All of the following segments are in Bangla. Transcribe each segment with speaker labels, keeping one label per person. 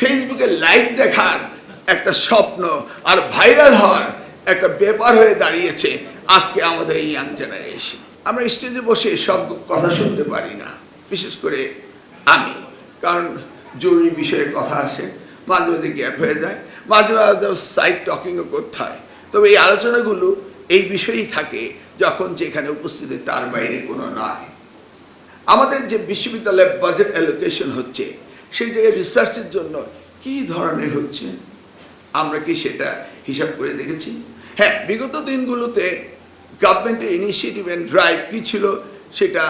Speaker 1: ফেসবুকে লাইভ দেখার একটা স্বপ্ন আর ভাইরাল হওয়ার একটা ব্যাপার হয়ে দাঁড়িয়েছে আজকে আমাদের এই ইয়াং জেনারেশন। আমরা স্টেজে বসে সব কথা শুনতে পারি না, বিশেষ করে আমি, কারণ জরুরি বিষয়ে কথা আসে, মাঝে মাঝে গ্যাপ হয়ে যায়, মাঝে মাঝে সাইড টকিংও করতে হয়। তবে এই আলোচনাগুলো এই বিষয়েই থাকে যখন যেখানে উপস্থিতি তার বাইরে কোনো নয়। আমাদের যে বিশ্ববিদ্যালয়ের বাজেট অ্যালোকেশন হচ্ছে সেই জায়গায় রিসার্চের জন্য কী ধরনের হচ্ছে আমরা কি সেটা হিসাব করে দেখেছি? হ্যাঁ, বিগত দিনগুলোতে গভর্নমেন্টের ইনিশিয়েটিভ অ্যান্ড ড্রাইভ কী ছিল সেটা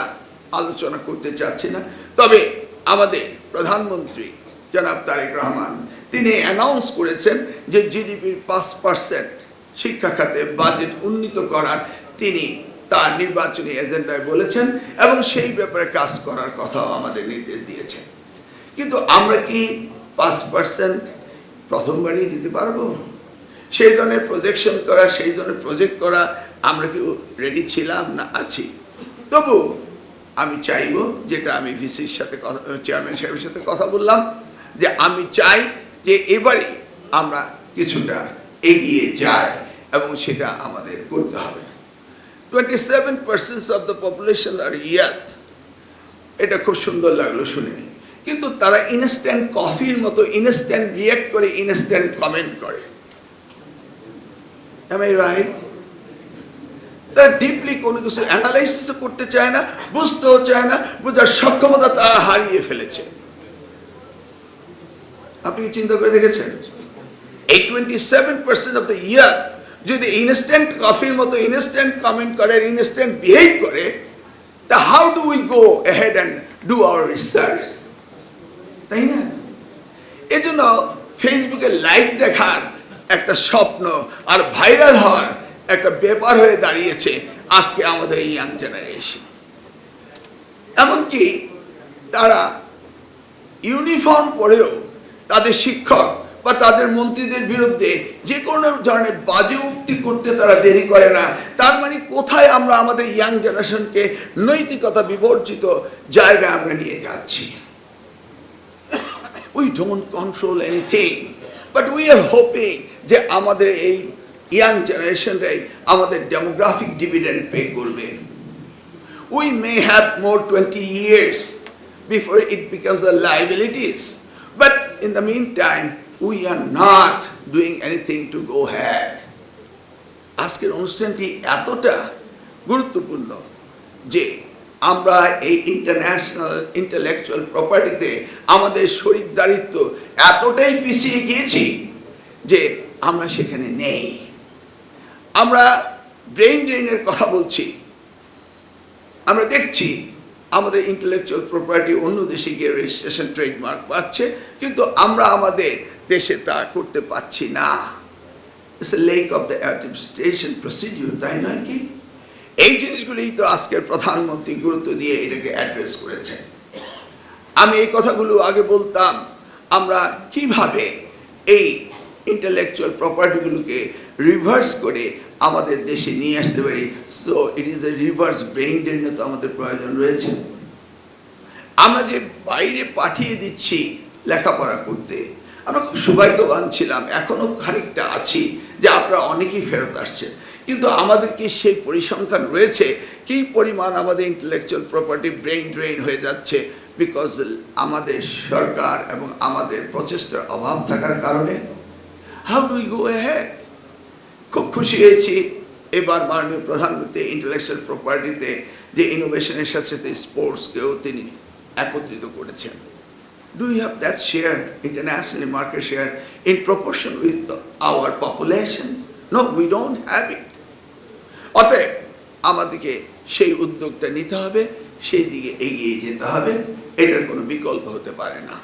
Speaker 1: আলোচনা করতে চাচ্ছি না। তবে আমাদের প্রধানমন্ত্রী জনাব তারেক রহমান তিনি অ্যানাউন্স করেছেন যে জিডিপির 5% শিক্ষা খাতে বাজেট উন্নীত করার তিনি তার নির্বাচনী এজেন্ডায় বলেছেন এবং সেই ব্যাপারে কাজ করার কথাও আমাদের নির্দেশ দিয়েছেন। কিন্তু আমরা কি 5% প্রথমবারই দিতে পারবো? সেই ধরনের প্রজেকশন করা, সেই ধরনের প্রজেক্ট করা আমরা কি রেডি ছিলাম না আছি? তবু আমি চাইব, যেটা আমি ভিসির সাথে কথা, চেয়ারম্যান সাহেবের সাথে কথা বললাম, যে আমি চাই যে এবারে আমরা কিছুটা এগিয়ে যাই এবং সেটা আমাদের করতে হবে। 27% অফ দ্য পপুলেশন আর ইয়াথ, এটা খুব সুন্দর লাগলো শুনে, কিন্তু তারা ইনস্ট্যান্ট কফির মতো ইনস্ট্যান্ট রিয়াক্ট করে, ইনস্ট্যান্ট কমেন্ট করে। Am I right? তারা ডিপলি কোনো কিছু অ্যানালাইসিসও করতে চায় না, বুঝতেও চায় না, বোঝার সক্ষমতা তারা হারিয়ে ফেলেছে। আপনি কি চিন্তা করে দেখেছেন? এই 27% অফ দ্য ইয়ার যদি ইনস্ট্যান্ট কফির মতো ইনস্ট্যান্ট কমেন্ট করে, ইনস্ট্যান্ট বিহেভ করে, তা how do we go ahead and do our research? তাই না? এজন্য ফেসবুকে লাইভ দেখার একটা স্বপ্ন আর ভাইরাল হওয়ার একটা ব্যাপার হয়ে দাঁড়িয়েছে আজকে আমাদের এই ইয়াং জেনারেশন। এমনকি তারা ইউনিফর্ম পরেও তাদের শিক্ষক বা তাদের মন্ত্রীদের বিরুদ্ধে যে কোনো ধরনের বাজে উক্তি করতে তারা দেরি করে না। তার মানে কোথায় আমরা আমাদের ইয়াং জেনারেশনকে নৈতিকতা বিবর্জিত জায়গায় আমরা নিয়ে যাচ্ছি? We don't control anything, but we are hoping যে আমাদের এই ইয়াং জেনারেশনটাই আমাদের ডেমোগ্রাফিক ডিভিডেন্ড পে করবে। We may have more 20 years before it becomes a liabilities, but in the meantime we are not doing anything to go ahead. আজকের অনুষ্ঠানটি এতটা গুরুত্বপূর্ণ যে আমরা এই ইন্টারন্যাশনাল ইন্টেলেকচুয়াল প্রপার্টিতে আমাদের শরীকদারিত্ব এতটাই পিছিয়ে গিয়েছি যে আমরা সেখানে নেই। আমরা ব্রেইন ড্রেনের কথা বলছি, আমরা দেখছি আমাদের ইন্টেলেকচুয়াল প্রপার্টি অন্য দেশে গিয়ে রেজিস্ট্রেশন ট্রেডমার্ক পাচ্ছে, কিন্তু আমরা আমাদের দেশে তা করতে পারছি না। It's a lake of the administration procedure, তাই নয় কি? এই জিনিসগুলিই তো আজকের প্রধানমন্ত্রী গুরুত্ব দিয়ে এটাকে অ্যাড্রেস করেছেন। আমি এই কথাগুলো আগে বলতাম, আমরা কিভাবে এই ইন্টেলেকচুয়াল প্রপার্টিগুলোকে রিভার্স করে আমাদের দেশে নিয়ে আসতে পারি। So it is a reverse brain ড্রেনের তো আমাদের প্রয়োজন রয়েছে। আমরা যে বাইরে পাঠিয়ে দিচ্ছি লেখাপড়া করতে, আমরা খুব সৌভাগ্যবান ছিলাম, এখনও খানিকটা আছি যে আপনারা অনেকেই ফেরত আসছেন, কিন্তু আমাদের কি সেই পরিসংখ্যান রয়েছে কী পরিমাণ আমাদের ইন্টেলেকচুয়াল প্রপার্টি ব্রেইন ড্রেন হয়ে যাচ্ছে? বিকজ আমাদের সরকার এবং আমাদের প্রচেষ্টার অভাব থাকার কারণে। How do we go ahead? খুব খুশি হয়েছি এবার মাননীয় প্রধানমন্ত্রী ইন্টেলেকচুয়াল প্রপার্টিতে যে ইনোভেশনের সাথে সাথে স্পোর্টসকেও তিনি একত্রিত করেছেন। Do we have that share, internationally market share, in proportion with our population? No, we don't have it. অতএব আমাদেরকে সেই উদ্যোগটা নিতে হবে, সেই দিকে এগিয়ে যেতে হবে, এটার কোনো বিকল্প হতে পারে না।